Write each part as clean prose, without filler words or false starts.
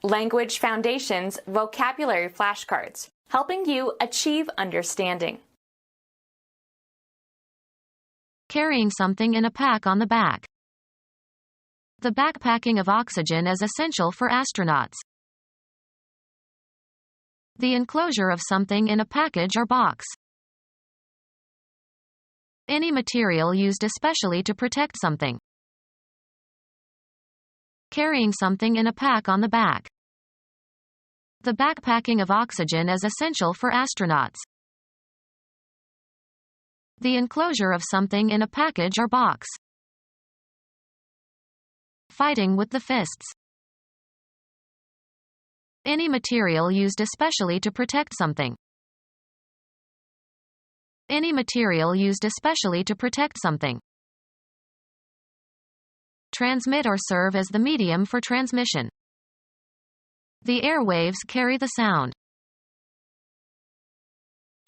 Language Foundations Vocabulary Flashcards, helping you achieve understanding. Carrying something in a pack on the back. The backpacking of oxygen is essential for astronauts. The enclosure of something in a package or box. Any material used especially to protect something. Carrying something in a pack on the back. The backpacking of oxygen is essential for astronauts. The enclosure of something in a package or box. Fighting with the fists. Any material used especially to protect something. Any material used especially to protect something. Transmit or serve as the medium for transmission. The airwaves carry the sound.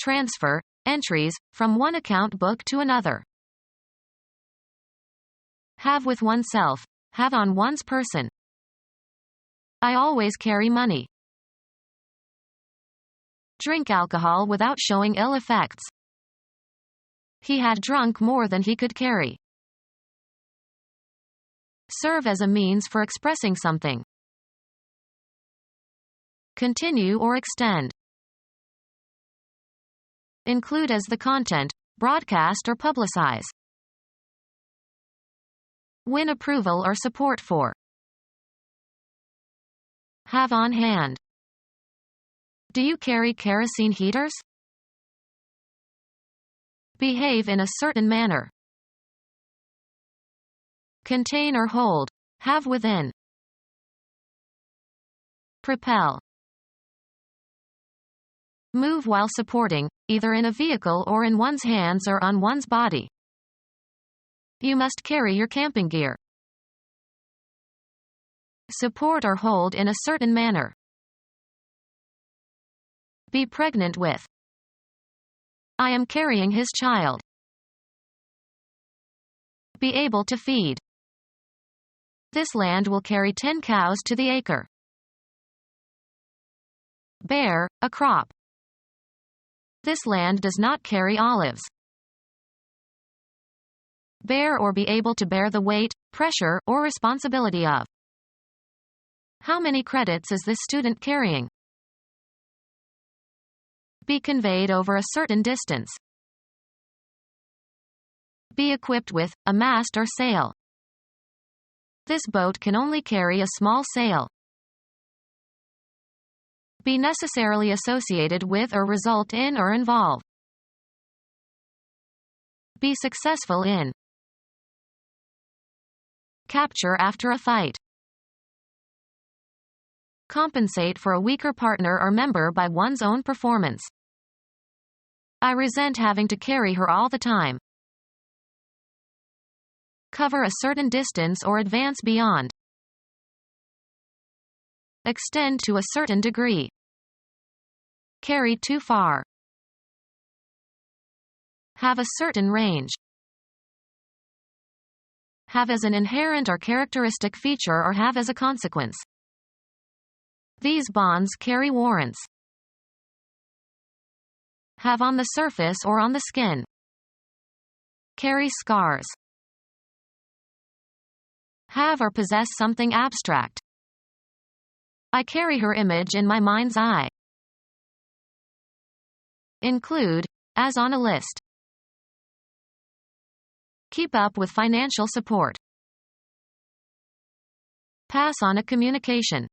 Transfer, entries, from one account book to another. Have with oneself, have on one's person. I always carry money. Drink alcohol without showing ill effects. He had drunk more than he could carry. Serve as a means for expressing something. Continue or extend. Include as the content, broadcast or publicize. Win approval or support for. Have on hand. Do you carry kerosene heaters? Behave in a certain manner. Contain or hold, have within. Propel. Move while supporting, either in a vehicle or in one's hands or on one's body. You must carry your camping gear. Support or hold in a certain manner. Be pregnant with. I am carrying his child. Be able to feed. This land will carry 10 cows to the acre. Bear, a crop. This land does not carry olives. Bear or be able to bear the weight, pressure, or responsibility of. How many credits is this student carrying? Be conveyed over a certain distance. Be equipped with a mast or sail. This boat can only carry a small sail. Be necessarily associated with or result in or involve. Be successful in. Capture after a fight. Compensate for a weaker partner or member by one's own performance. I resent having to carry her all the time. Cover a certain distance or advance beyond. Extend to a certain degree. Carry too far. Have a certain range. Have as an inherent or characteristic feature or have as a consequence. These bonds carry warrants. Have on the surface or on the skin. Carry scars. Have or possess something abstract. I carry her image in my mind's eye. Include, as on a list. Keep up with financial support. Pass on a communication.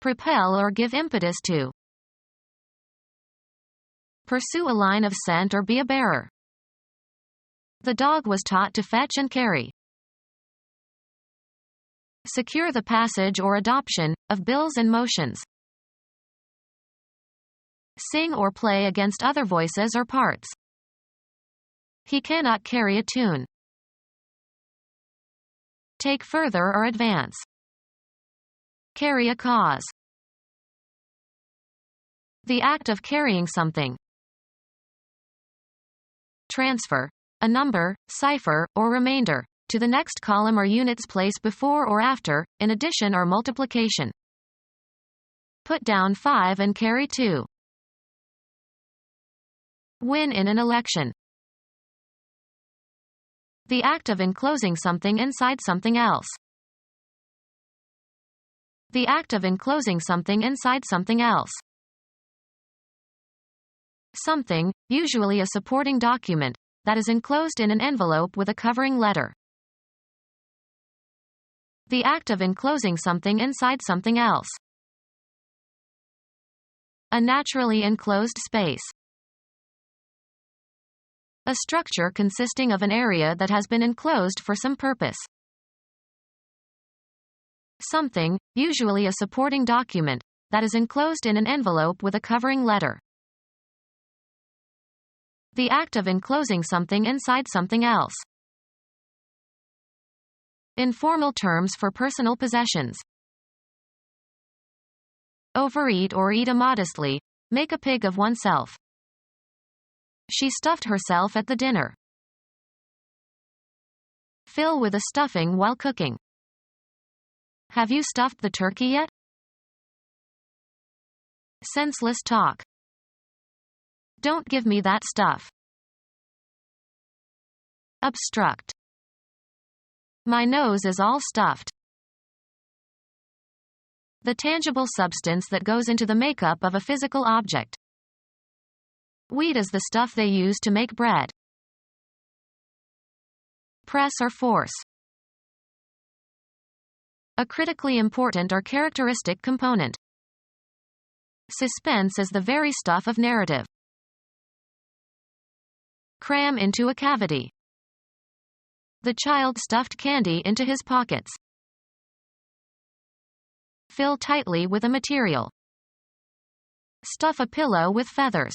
Propel or give impetus to. Pursue a line of scent or be a bearer. The dog was taught to fetch and carry. Secure the passage or adoption of bills and motions. Sing or play against other voices or parts. He cannot carry a tune. Take further or advance. Carry a cause. The act of carrying something. Transfer, a number, cipher, or remainder, to the next column or units place before or after, in addition or multiplication. Put down 5 and carry 2. Win in an election. The act of enclosing something inside something else. The act of enclosing something inside something else. Something, usually a supporting document, that is enclosed in an envelope with a covering letter. The act of enclosing something inside something else. A naturally enclosed space. A structure consisting of an area that has been enclosed for some purpose. Something, usually a supporting document, that is enclosed in an envelope with a covering letter. The act of enclosing something inside something else. Informal terms for personal possessions. Overeat or eat immodestly, make a pig of oneself. She stuffed herself at the dinner. Fill with a stuffing while cooking. Have you stuffed the turkey yet? Senseless talk. Don't give me that stuff. Obstruct. My nose is all stuffed. The tangible substance that goes into the makeup of a physical object. Wheat is the stuff they use to make bread. Press or force. A critically important or characteristic component. Suspense is the very stuff of narrative. Cram into a cavity. The child stuffed candy into his pockets. Fill tightly with a material. Stuff a pillow with feathers.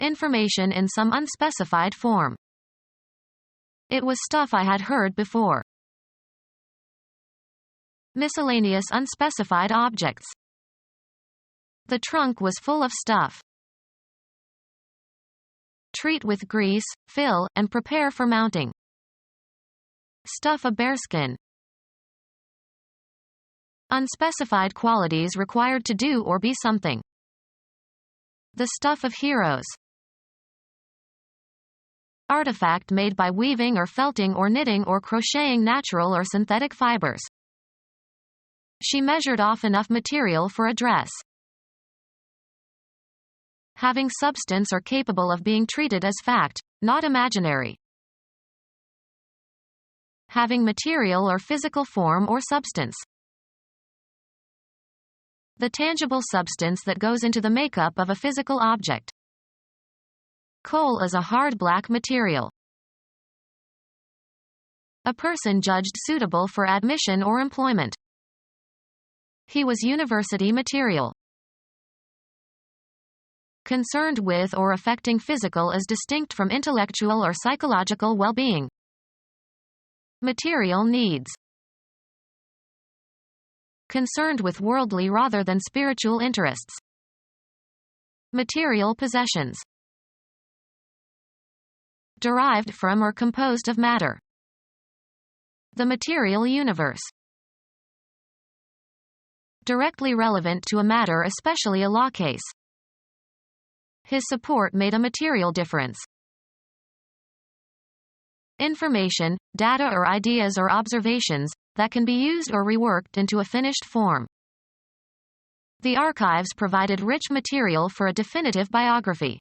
Information in some unspecified form. It was stuff I had heard before. Miscellaneous unspecified objects. The trunk was full of stuff. Treat with grease, fill, and prepare for mounting. Stuff a bearskin. Unspecified qualities required to do or be something. The stuff of heroes. Artifact made by weaving or felting or knitting or crocheting natural or synthetic fibers. She measured off enough material for a dress. Having substance or capable of being treated as fact, not imaginary. Having material or physical form or substance. The tangible substance that goes into the makeup of a physical object. Coal is a hard black material. A person judged suitable for admission or employment. He was university material. Concerned with or affecting physical is distinct from intellectual or psychological well-being. Material needs. Concerned with worldly rather than spiritual interests. Material possessions. Derived from or composed of matter. The material universe. Directly relevant to a matter, especially a law case. His support made a material difference. Information, data or ideas or observations, that can be used or reworked into a finished form. The archives provided rich material for a definitive biography.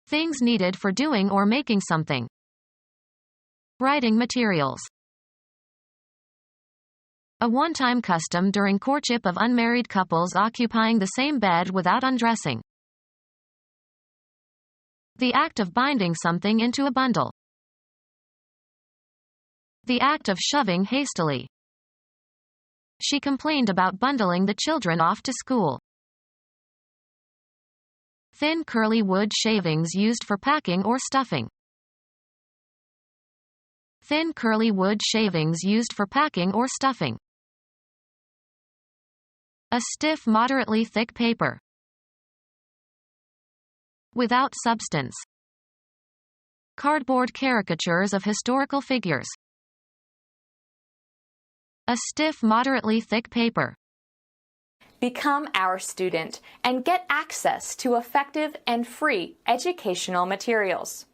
Things needed for doing or making something. Writing materials. A one-time custom during courtship of unmarried couples occupying the same bed without undressing. The act of binding something into a bundle. The act of shoving hastily. She complained about bundling the children off to school. Thin curly wood shavings used for packing or stuffing. Thin curly wood shavings used for packing or stuffing. A stiff, moderately thick paper. Without substance. Cardboard caricatures of historical figures. A stiff, moderately thick paper. Become our student and get access to effective and free educational materials.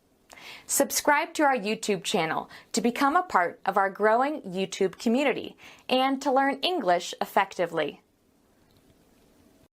Subscribe to our YouTube channel to become a part of our growing YouTube community and to learn English effectively.